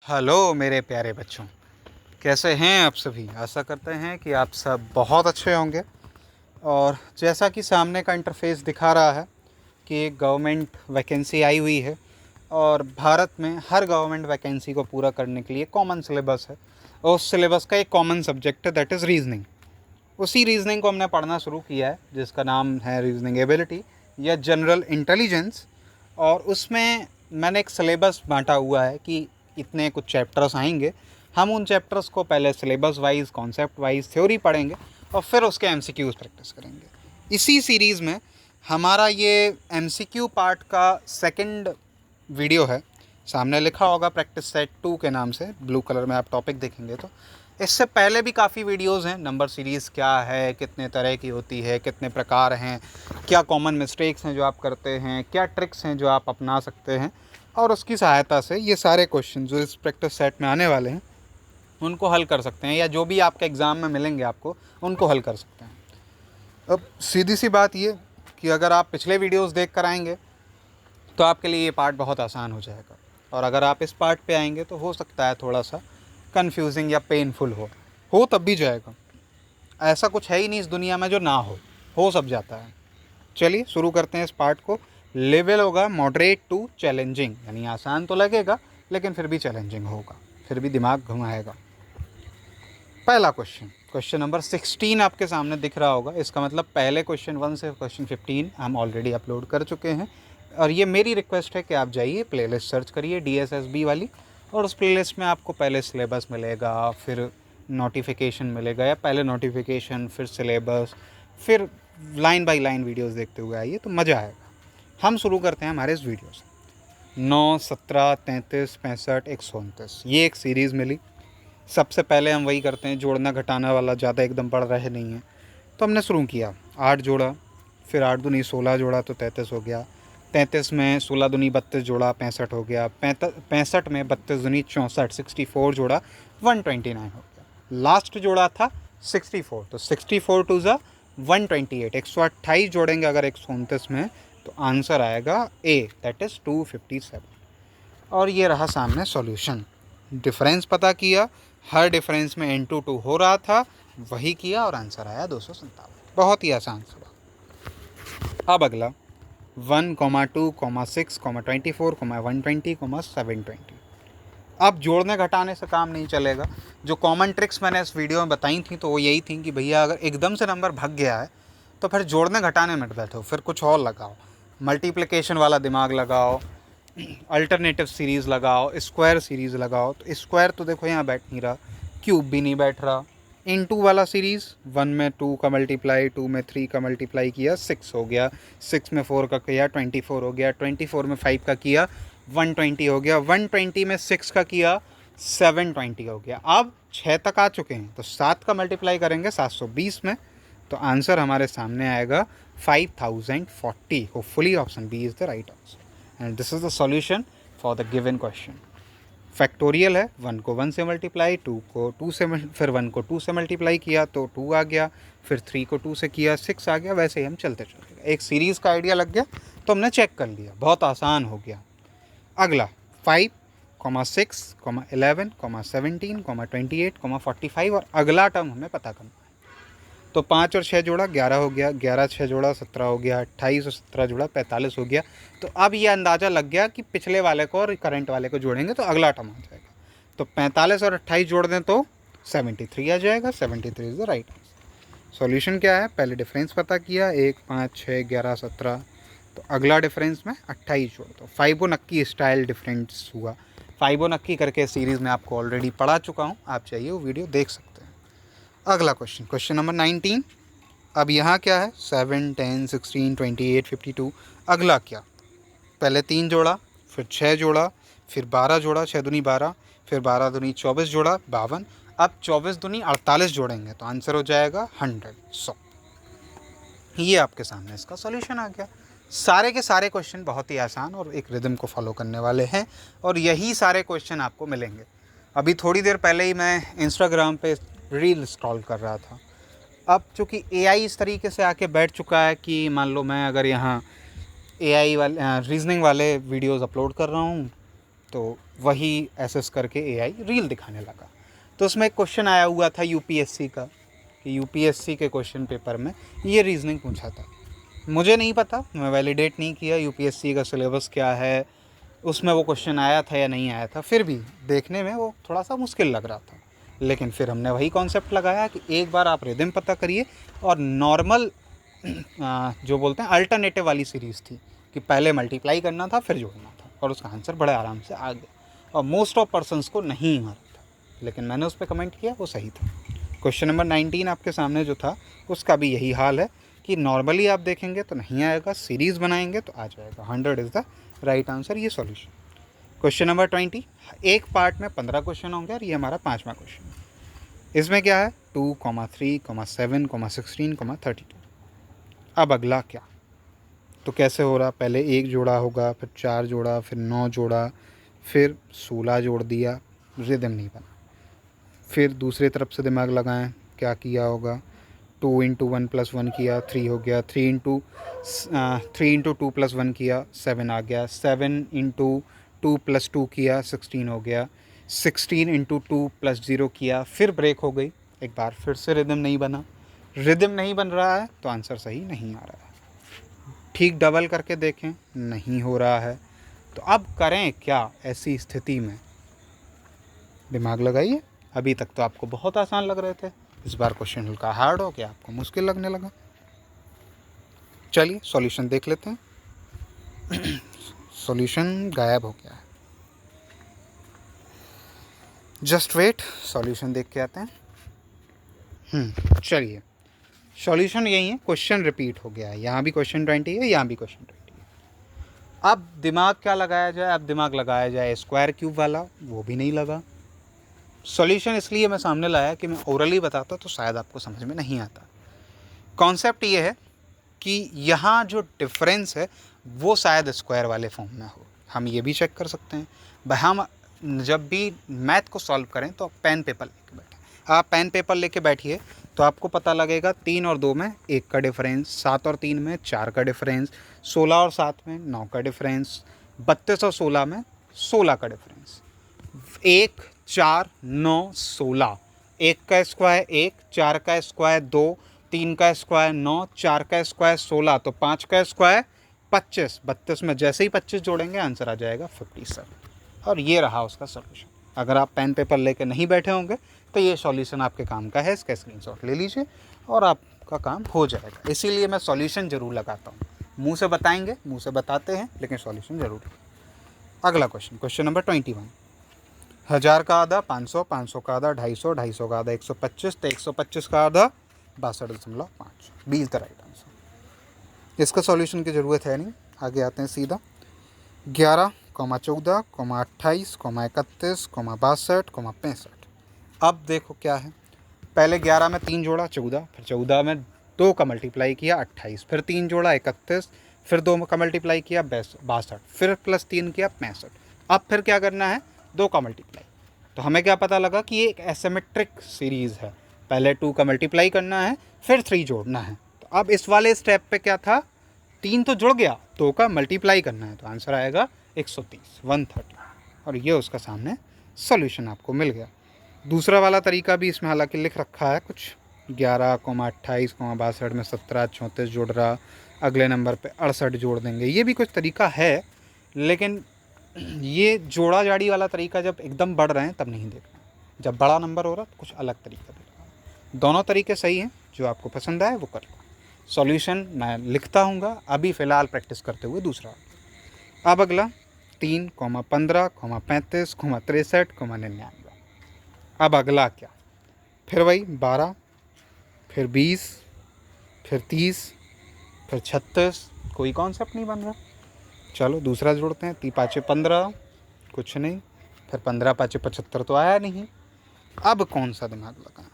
Hello मेरे प्यारे बच्चों, कैसे हैं आप सभी। आशा करते हैं कि आप सब बहुत अच्छे होंगे। और जैसा कि सामने का इंटरफेस दिखा रहा है कि एक गवर्नमेंट वैकेंसी आई हुई है और भारत में हर गवर्नमेंट वैकेंसी को पूरा करने के लिए कॉमन सिलेबस है और उस सिलेबस का एक कॉमन सब्जेक्ट है, दैट इज़ रीजनिंग। उसी रीजनिंग को हमने पढ़ना शुरू किया है जिसका नाम है रीजनिंग एबिलिटी या जनरल इंटेलिजेंस। और उसमें मैंने एक सिलेबस बांटा हुआ है कि इतने कुछ चैप्टर्स आएंगे। हम उन चैप्टर्स को पहले syllabus wise, concept wise theory पढ़ेंगे और फिर उसके एमसीक्यूज प्रैक्टिस करेंगे। इसी सीरीज़ में हमारा ये एमसीक्यू पार्ट का सेकंड वीडियो है। सामने लिखा होगा प्रैक्टिस सेट 2 के नाम से, ब्लू कलर में आप टॉपिक देखेंगे तो। इससे पहले भी काफ़ी वीडियोस हैं। नंबर सीरीज़ क्या है, कितने तरह की होती है, कितने प्रकार हैं, क्या कॉमन मिस्टेक्स हैं जो आप करते हैं, क्या ट्रिक्स हैं जो आप अपना सकते हैं, और उसकी सहायता से ये सारे क्वेश्चन जो इस प्रैक्टिस सेट में आने वाले हैं उनको हल कर सकते हैं, या जो भी आपके एग्ज़ाम में मिलेंगे आपको उनको हल कर सकते हैं। अब सीधी सी बात ये कि अगर आप पिछले वीडियोस देख कर आएंगे तो आपके लिए ये पार्ट बहुत आसान हो जाएगा, और अगर आप इस पार्ट पे आएंगे तो हो सकता है थोड़ा सा कंफ्यूजिंग या पेनफुल हो तब भी जाएगा। ऐसा कुछ है ही नहीं इस दुनिया में जो ना हो सब जाता है। चलिए शुरू करते हैं इस पार्ट को। लेवल होगा मॉडरेट टू चैलेंजिंग, यानी आसान तो लगेगा लेकिन फिर भी चैलेंजिंग होगा, फिर भी दिमाग घुमाएगा। पहला क्वेश्चन, क्वेश्चन नंबर 16 आपके सामने दिख रहा होगा। इसका मतलब पहले क्वेश्चन 1 से क्वेश्चन 15 हम ऑलरेडी अपलोड कर चुके हैं। और ये मेरी रिक्वेस्ट है कि आप जाइए प्लेलिस्ट सर्च करिए DSSB वाली, और उस प्लेलिस्ट में आपको पहले सिलेबस मिलेगा, फिर नोटिफिकेशन मिलेगा, या पहले नोटिफिकेशन फिर सिलेबस, फिर लाइन बाय लाइन वीडियोस देखते हुए आइए तो मज़ा आएगा। हम शुरू करते हैं हमारे इस वीडियो से। 9, 17, 33, 65, 129, ये एक सीरीज़ मिली। सबसे पहले हम वही करते हैं, जोड़ना घटाना वाला, ज़्यादा एकदम पढ़ रहे नहीं हैं। तो हमने शुरू किया, 8 जोड़ा, फिर 8 दूनी 16 जोड़ा तो 33 हो गया। 33 में 16 दूनी 32 जोड़ा 65 हो गया। 65 में 32 दूनी 64, 64 जोड़ा 129 हो गया। लास्ट जोड़ा था 64, तो 64 टू ज़ा 128, 128 जोड़ेंगे अगर 129 में तो आंसर आएगा ए, दैट इज़ 257। और ये रहा सामने सॉल्यूशन। डिफरेंस पता किया, हर डिफरेंस में n/2 हो रहा था, वही किया और आंसर आया 257। बहुत ही आसान सवाल। अब अगला 1, 2, 6, 24, 120, 720। अब जोड़ने घटाने से काम नहीं चलेगा। जो कॉमन ट्रिक्स मैंने इस वीडियो में बताई थी तो वो यही थी कि भैया अगर एकदम से नंबर भाग गया है तो फिर जोड़ने घटाने मत बैठो, फिर कुछ और लगाओ। मल्टीप्लिकेशन वाला दिमाग लगाओ, अल्टरनेटिव सीरीज़ लगाओ, स्क्वायर सीरीज़ लगाओ। तो स्क्वायर तो देखो यहाँ बैठ नहीं रहा, क्यूब भी नहीं बैठ रहा। इन टू वाला सीरीज़, 1 में 2 का मल्टीप्लाई, 2 में 3 का मल्टीप्लाई किया 6 हो गया, 6 में 4 का किया 24 हो गया, 24 में 5 का किया 120 हो गया, 120 में 6 का किया 720 हो गया। अब 6 तक आ चुके हैं तो 7 का मल्टीप्लाई करेंगे 720 में, तो आंसर हमारे सामने आएगा 5040। Hopefully option B is the right answer and this is the solution for the given question. Factorial है, 1 को 1 से मल्टीप्लाई, 2 को 2 से, फिर 1 को 2 से मल्टीप्लाई किया तो 2 आ गया, फिर 3 को 2 से किया 6 आ गया। वैसे ही हम चलते चलते एक सीरीज़ का आइडिया लग गया तो हमने चेक कर लिया, बहुत आसान हो गया। अगला 5, 6, 11, 17, 28, 45, और अगला टर्म हमें पता करना है। तो 5 और 6 जोड़ा 11 हो गया, 11 6 जोड़ा 17 हो गया, 28 और 17 जोड़ा 45 हो गया। तो अब ये अंदाज़ा लग गया कि पिछले वाले को और करंट वाले को जोड़ेंगे तो अगला टर्म आ जाएगा। तो 45 और 28 जोड़ दें तो 73 आ जाएगा। 73 is the right answer. Solution क्या है, पहले डिफरेंस पता किया, 1, 5, 6, 11, 17, तो अगला डिफरेंस में 28 जोड़ दो। फाइबोनक्की स्टाइल डिफरेंस हुआ। फाइबोनक्की करके सीरीज़ में आपको ऑलरेडी पढ़ा चुका हूँ, आप चाहिए वो वीडियो देख सकते हैं। अगला क्वेश्चन, क्वेश्चन नंबर 19। अब यहाँ क्या है, 7, 10, 16, 28, 52। अगला क्या, पहले 3 जोड़ा, फिर 6 जोड़ा, फिर 12 जोड़ा, 6 दूनी 12, फिर 12 दूनी 24 जोड़ा 52। अब 24 दूनी 48 जोड़ेंगे तो आंसर हो जाएगा 100। ये आपके सामने इसका सॉल्यूशन आ गया। सारे के सारे क्वेश्चन बहुत ही आसान और एक रिदम को फॉलो करने वाले हैं, और यही सारे क्वेश्चन आपको मिलेंगे। अभी थोड़ी देर पहले ही मैं इंस्टाग्राम पे रील स्क्रॉल कर रहा था। अब चूँकि AI इस तरीके से आके बैठ चुका है कि मान लो मैं अगर यहाँ AI वाले रीजनिंग वाले वीडियोस अपलोड कर रहा हूँ तो वही एसेस करके एआई रील दिखाने लगा। तो उसमें एक क्वेश्चन आया हुआ था यूपीएससी का, कि यूपीएससी के क्वेश्चन पेपर में ये रीजनिंग पूछा था। मुझे नहीं पता, मैं वैलिडेट नहीं किया यूपीएससी का सिलेबस क्या है, उसमें वो क्वेश्चन आया था या नहीं आया था, फिर भी देखने में वो थोड़ा सा मुश्किल लग रहा था। लेकिन फिर हमने वही कॉन्सेप्ट लगाया कि एक बार आप रिदम पता करिए, और नॉर्मल जो बोलते हैं अल्टरनेटिव वाली सीरीज़ थी कि पहले मल्टीप्लाई करना था फिर जोड़ना था, और उसका आंसर बड़े आराम से आ गया, और मोस्ट ऑफ पर्सनस को नहीं आ रहा था, लेकिन मैंने उस पर कमेंट किया, वो सही था। क्वेश्चन नंबर 19 आपके सामने जो था उसका भी यही हाल है कि नॉर्मली आप देखेंगे तो नहीं आएगा, सीरीज़ बनाएंगे तो आ जाएगा। 100 इज़ द राइट आंसर, ये सॉल्यूशन। क्वेश्चन नंबर 20, एक पार्ट में 15 क्वेश्चन होंगे और ये हमारा 5वां क्वेश्चन है। इसमें क्या है 2, 3, 7, 16, 32। अब अगला क्या, तो कैसे हो रहा, पहले 1 जोड़ा होगा, फिर 4 जोड़ा, फिर 9 जोड़ा, फिर 16 जोड़ दिया, रिदम नहीं बना। फिर दूसरे तरफ से दिमाग लगाएं, क्या किया होगा, 2 इंटू 1 प्लस 1 किया, 3 हो गया, 3 इंटू 2 प्लस 1 किया, 7 आ गया, 7 इंटू 2 प्लस 2 किया, 16 हो गया, 16 इंटू 2 प्लस 0 किया, फिर ब्रेक हो गई, एक बार फिर से रिदम नहीं बना। रिदम नहीं बन रहा है तो आंसर सही नहीं आ रहा है। ठीक डबल करके देखें, नहीं हो रहा है, तो अब करें क्या ऐसी स्थिति में, दिमाग लगाइए। अभी तक तो आपको बहुत आसान लग रहे थे, इस बार क्वेश्चन हल्का हार्ड हो गया, आपको मुश्किल लगने लगा। चलिए सॉल्यूशन देख लेते हैं। सॉल्यूशन गायब हो गया है, जस्ट वेट, सॉल्यूशन देख के आते हैं। चलिए सॉल्यूशन यही है, क्वेश्चन रिपीट हो गया है, यहाँ भी क्वेश्चन 20 है, यहाँ भी क्वेश्चन 20 है। अब दिमाग क्या लगाया जाए, अब दिमाग लगाया जाए स्क्वायर क्यूब वाला, वो भी नहीं लगा। सॉल्यूशन इसलिए मैं सामने लाया कि मैं ओरली बताता तो शायद आपको समझ में नहीं आता। कॉन्सेप्ट ये है कि यहाँ जो डिफरेंस है वो शायद स्क्वायर वाले फॉर्म में हो। हम ये भी चेक कर सकते हैं भाई, हम जब भी मैथ को सॉल्व करें तो पेन पेपर लेके बैठें। आप पेन पेपर लेके बैठिए तो आपको पता लगेगा 3 और 2 में 1 का डिफरेंस, 7 और 3 में 4 का डिफरेंस, 16 और 7 में 9 का डिफरेंस, 32 और 16 में 16 का डिफरेंस। 1, 4, 9, 16, 1 का स्क्वायर 1, 4 का स्क्वायर 2, 3 का स्क्वायर 9, 4 का स्क्वायर 16, तो 5 का स्क्वायर 25। 32 में जैसे ही 25 जोड़ेंगे आंसर आ जाएगा 57, और ये रहा उसका सॉल्यूशन। अगर आप पेन पेपर लेके नहीं बैठे होंगे तो ये सॉल्यूशन आपके काम का है, इसका स्क्रीनशॉट ले लीजिए और आपका काम हो जाएगा। इसीलिए मैं सॉल्यूशन ज़रूर लगाता हूँ, मुंह से बताएंगे, मुंह से बताते हैं, लेकिन सॉल्यूशन ज़रूर। अगला क्वेश्चन, क्वेश्चन नंबर 21। 1000 का आधा 500, 500 का आधा 250, 250 का आधा 125, तो 125 का आधा 62.5, B is the right answer. इसका सॉल्यूशन की ज़रूरत है नहीं, आगे आते हैं सीधा। 11, 14, 28, 31, 62, 65। अब देखो क्या है, पहले 11 में 3 जोड़ा 14, फिर 14 में 2 का मल्टीप्लाई किया 28, फिर 3 जोड़ा 31, फिर 2 का मल्टीप्लाई किया 62, फिर प्लस 3 किया 65। अब फिर क्या करना है, 2 का मल्टीप्लाई। तो हमें क्या पता लगा कि ये एक एसिमेट्रिक सीरीज़ है, पहले 2 का मल्टीप्लाई करना है फिर 3 जोड़ना है। तो अब इस वाले स्टेप पे क्या था, 3 तो जुड़ गया, 2 का मल्टीप्लाई करना है, तो आंसर आएगा 130, 130, और ये उसका सामने सॉल्यूशन आपको मिल गया। दूसरा वाला तरीका भी इसमें हालांकि लिख रखा है कुछ, 11, 28, 62 में 17, 34 जोड़ रहा, अगले नंबर पे 68 जोड़ देंगे, ये भी कुछ तरीका है, लेकिन ये जोड़ा जाड़ी वाला तरीका जब एकदम बढ़ रहे हैं तब नहीं देखना, जब बड़ा नंबर हो रहा तो कुछ अलग तरीका देखना। दोनों तरीके सही हैं, जो आपको पसंद आए वो कर लो। सॉल्यूशन मैं लिखता हूँगा, अभी फ़िलहाल प्रैक्टिस करते हुए दूसरा। अब अगला 3, 15, 35, 63, 99। अब अगला क्या, फिर वही 12, फिर 20, फिर 30, फिर 36, कोई कॉन्सेप्ट नहीं बन रहा। चलो दूसरा जोड़ते हैं, 3 5 15, कुछ नहीं, फिर 15 5 75 तो आया नहीं। अब कौन सा दिमाग लगाएं,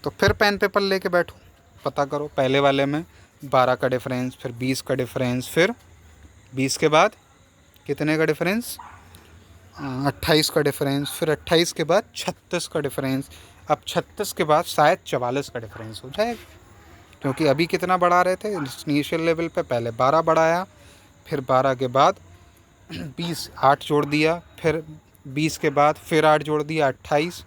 तो फिर पेन पेपर लेके बैठो, पता करो। पहले वाले में 12 का डिफरेंस, फिर 20 का डिफरेंस, फिर 20 के बाद कितने का डिफरेंस, 28 का डिफरेंस, फिर 28 के बाद 36 का डिफरेंस, अब 36 के बाद शायद 44 का डिफरेंस हो जाएगा, क्योंकि अभी कितना बढ़ा रहे थे इनिशियल लेवल पे, पहले 12 बढ़ाया, फिर 12 के बाद 20, 8 जोड़ दिया, फिर 20 के बाद फिर 8 जोड़ दिया 28,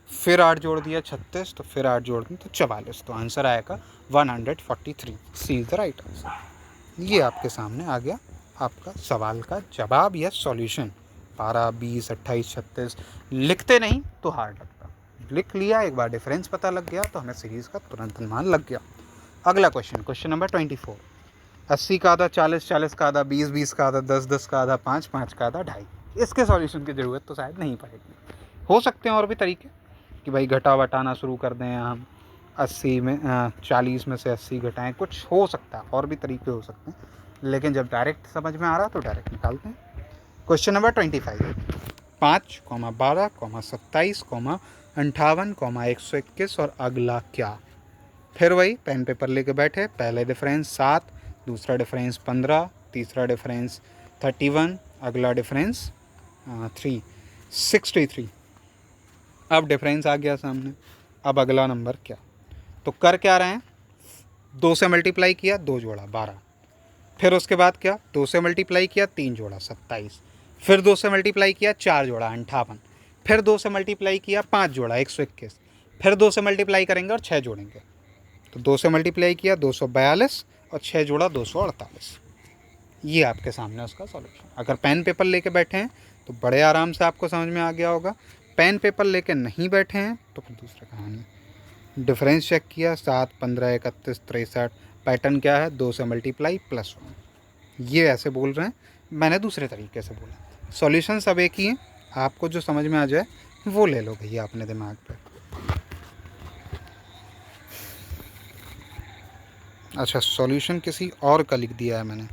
फिर 8 जोड़ दिया 36, तो फिर 8 जोड़ दिया तो 44। तो आंसर आएगा 143। सी इज़ द राइट आंसर। ये आपके सामने आ गया आपका सवाल का जवाब या सॉल्यूशन। 12, 20, 28, 36 लिखते नहीं तो हार्ड लगता, लिख लिया, एक बार डिफरेंस पता लग गया तो हमें सीरीज़ का तुरंत अनुमान लग गया। अगला क्वेश्चन नंबर 24। 80 का आधा 40, 40 का आधा 20, 20 का आधा 10, 10 का आधा 5, 5 का आधा 2.5। इसके सॉल्यूशन की ज़रूरत तो शायद नहीं पड़ेगी। हो सकते हैं और भी तरीके कि भाई घटा वटाना शुरू कर दें हम, 80 में 40 में से 80 घटाएं, कुछ हो सकता है, और भी तरीके हो सकते हैं, लेकिन जब डायरेक्ट समझ में आ रहा तो डायरेक्ट निकालते हैं। Question number 25। 5, 12, 27, 58, 121 और अगला क्या। फिर वही पेन पेपर लेके बैठे, पहले डिफरेंस 7, दूसरा डिफरेंस 15, तीसरा डिफरेंस 31, अगला डिफरेंस 63। अब डिफरेंस आ गया सामने, अब अगला नंबर क्या। तो कर क्या रहे हैं, 2 से मल्टीप्लाई किया 2 जोड़ा 12, फिर उसके बाद क्या 2 से मल्टीप्लाई किया 3 जोड़ा 27, फिर 2 से मल्टीप्लाई किया 4 जोड़ा 58, फिर 2 से मल्टीप्लाई किया 5 जोड़ा 121, फिर 2 से मल्टीप्लाई करेंगे और 6 जोड़ेंगे, तो 2 से मल्टीप्लाई किया 242 और 6 जोड़ा 248। ये आपके सामने उसका सॉल्यूशन। अगर पेन पेपर लेके बैठे हैं तो बड़े आराम से आपको समझ में आ गया होगा, पेन पेपर लेके नहीं बैठे हैं तो फिर दूसरा कहानी। डिफरेंस चेक किया 7, 15, 31, 63, पैटर्न क्या है 2 से मल्टीप्लाई +1। ये ऐसे बोल रहे हैं, मैंने दूसरे तरीके से बोला। सॉल्यूशन सब एक ही है, आपको जो समझ में आ जाए वो ले लो भैया अपने दिमाग पे। अच्छा, सॉल्यूशन किसी और का लिख दिया है मैंने।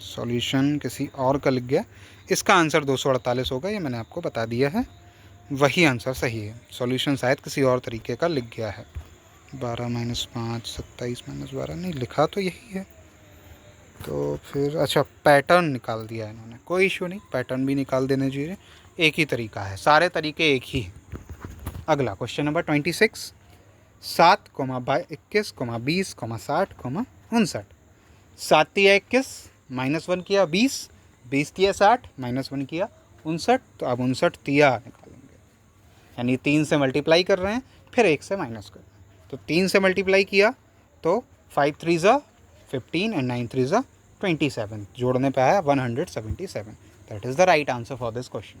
सॉल्यूशन किसी और का लिख गया। इसका आंसर 248 होगा, ये मैंने आपको बता दिया है, वही आंसर सही है। सॉल्यूशन शायद किसी और तरीके का लिख गया है। 12 - 5, 27 - 12, नहीं लिखा तो यही है। तो फिर अच्छा पैटर्न निकाल दिया है इन्होंने, कोई इशू नहीं, पैटर्न भी निकाल देने चाहिए, एक ही तरीका है, सारे तरीके एक ही हैं। अगला क्वेश्चन नंबर 26। 7, 21, 20, 60, 59। 7 तिया 21, -1 किया 20, 20 तिया 60, -1 किया 59, तो अब 59 तिया निकालेंगे, यानी 3 से मल्टीप्लाई कर रहे हैं, फिर 1 से माइनस कर रहे हैं। तो 3 से मल्टीप्लाई किया तो 5 3 ज़ा 15 एंड 9 3 ज़ा 27, जोड़ने पे आया 177। That is the right answer for this question.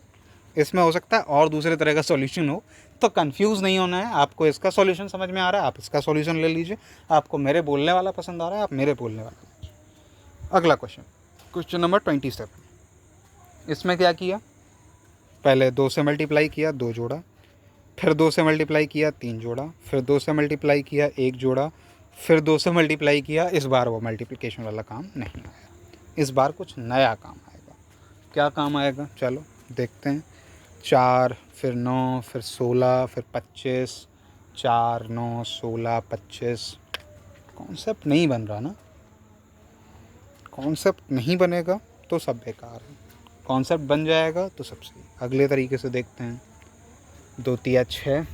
इसमें हो सकता है और दूसरे तरह का सॉल्यूशन हो, तो कंफ्यूज नहीं होना है। आपको इसका सॉल्यूशन समझ में आ रहा है, आप इसका सॉल्यूशन ले लीजिए। आपको मेरे बोलने वाला पसंद आ रहा है, आप मेरे बोलने वाला लीजिए। अगला क्वेश्चन नंबर 27। इसमें क्या किया, पहले 2 से मल्टीप्लाई किया 2 जोड़ा, फिर 2 से मल्टीप्लाई किया 3 जोड़ा, फिर 2 से मल्टीप्लाई किया 1 जोड़ा, फिर 2 से मल्टीप्लाई किया। इस बार वो मल्टीप्लिकेशन वाला काम नहीं आया, इस बार कुछ नया काम आएगा। क्या काम आएगा, चलो देखते हैं। 4, फिर 9, फिर 16, फिर 25, 4, 9, 16, 25। कॉन्सेप्ट नहीं बन रहा ना, कॉन्सेप्ट नहीं बनेगा तो सब बेकार है, कॉन्सेप्ट बन जाएगा तो सब सही। अगले तरीके से देखते हैं। 2 तिया 6,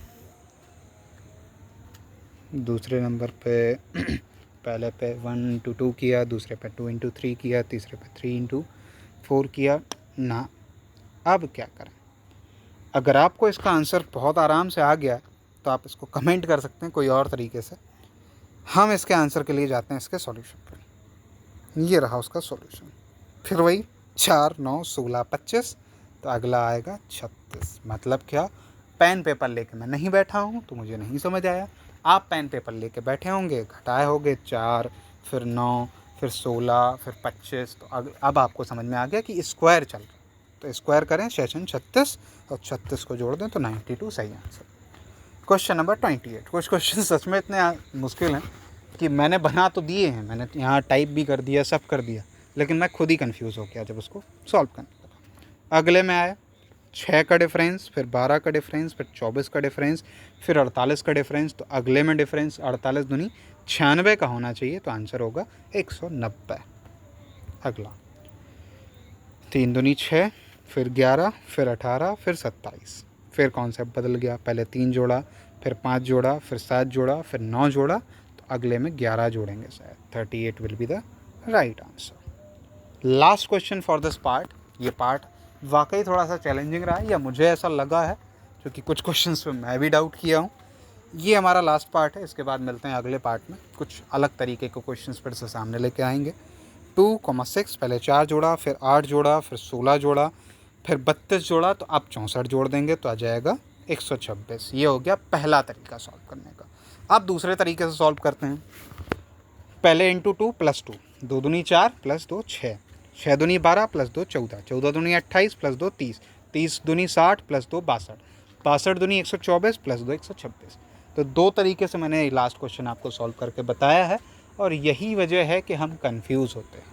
दूसरे नंबर पे पहले पे 1 × 2 किया, दूसरे पे 2 × 3 किया, तीसरे पे 3 × 4 किया ना। अब क्या करें, अगर आपको इसका आंसर बहुत आराम से आ गया तो आप इसको कमेंट कर सकते हैं कोई और तरीके से। हम इसके आंसर के लिए जाते हैं इसके सॉल्यूशन पर। ये रहा उसका सॉल्यूशन, फिर वही 4, 9, 16, 25, तो अगला आएगा 36। मतलब क्या, पेन पेपर लेके मैं नहीं बैठा हूँ तो मुझे नहीं समझ आया। आप पेन पेपर लेके बैठे होंगे, घटाए होंगे 4, फिर 9, फिर 16, फिर 25, तो अब आपको समझ में आ गया कि स्क्वायर चल रहा है, तो स्क्वायर करें सेशन 36 और 36 को जोड़ दें तो 92 सही आंसर। Question number 28। कुछ क्वेश्चन सच में इतने मुश्किल हैं कि मैंने बना तो दिए हैं, मैंने यहाँ टाइप भी कर दिया, सब कर दिया, लेकिन मैं खुद ही कंफ्यूज हो गया जब उसको सॉल्व करने लगा। अगले में आया 6 का डिफरेंस, फिर 12 का डिफरेंस, फिर 24 का डिफरेंस, फिर 48 का डिफरेंस। तो अगले में डिफरेंस 48 दूनी 96 का होना चाहिए, तो आंसर होगा 190। अगला 3 दूनी 6, फिर 11, फिर 18, फिर 27। फिर कॉन्सेप्ट बदल गया, पहले 3 जोड़ा, फिर 5 जोड़ा, फिर 7 जोड़ा, फिर 9 जोड़ा, तो अगले में 11 जोड़ेंगे शायद। 38 will be the right answer. Last question for this part. ये पार्ट वाकई थोड़ा सा चैलेंजिंग रहा है, या मुझे ऐसा लगा है, क्योंकि कुछ क्वेश्चंस पे मैं भी डाउट किया हूँ। ये हमारा लास्ट पार्ट है, इसके बाद मिलते हैं अगले पार्ट में, कुछ अलग तरीके के क्वेश्चंस फिर से सामने लेके आएंगे। 2,6 पहले 4 जोड़ा, फिर 8 जोड़ा, फिर 16 जोड़ा, फिर 32 जोड़ा, तो आप 64 जोड़ देंगे तो आ जाएगा 126। ये हो गया पहला तरीका सॉल्व करने का। अब दूसरे तरीके से सॉल्व करते हैं। पहले इंटू 2 प्लस 2, 2 दूनी 4 प्लस 2 6, 6 दूनी 12 प्लस 2 14, 14 दूनी 28 प्लस 2 30, 30 दूनी 60 प्लस 2 62, 62 दूनी 124 प्लस 2 126। तो दो तरीके से मैंने लास्ट क्वेश्चन आपको सॉल्व करके बताया है, और यही वजह है कि हम कंफ्यूज होते हैं।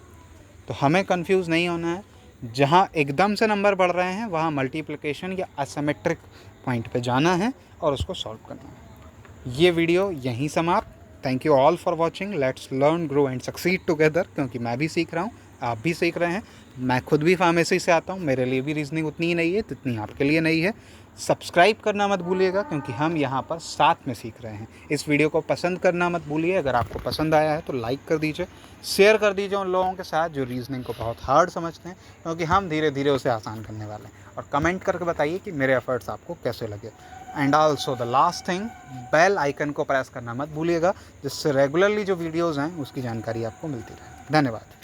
तो हमें कंफ्यूज नहीं होना है। जहाँ एकदम से नंबर बढ़ रहे हैं वहाँ मल्टीप्लिकेशन या असिमेट्रिक पॉइंट पे जाना है और उसको सॉल्व करना है। ये वीडियो यहीं समाप्त। Thank you all for watching. Let's learn, grow and succeed together, क्योंकि मैं भी सीख रहा हूँ, आप भी सीख रहे हैं। मैं खुद भी फार्मेसी से आता हूँ, मेरे लिए भी रीजनिंग उतनी ही नहीं है जितनी आपके लिए नहीं है। सब्सक्राइब करना मत भूलिएगा, क्योंकि हम यहाँ पर साथ में सीख रहे हैं। इस वीडियो को पसंद करना मत भूलिए। अगर आपको पसंद आया है तो लाइक कर दीजिए, शेयर कर दीजिए उन लोगों के साथ जो रीजनिंग को बहुत हार्ड समझते हैं, क्योंकि हम धीरे धीरे उसे आसान करने वाले हैं। और कमेंट करके बताइए कि मेरे एफर्ट्स आपको कैसे लगे। And also the last thing, bell icon को प्रेस करना मत भूलिएगा, जिससे रेगुलरली जो वीडियोज़ हैं उसकी जानकारी आपको मिलती रहे। धन्यवाद।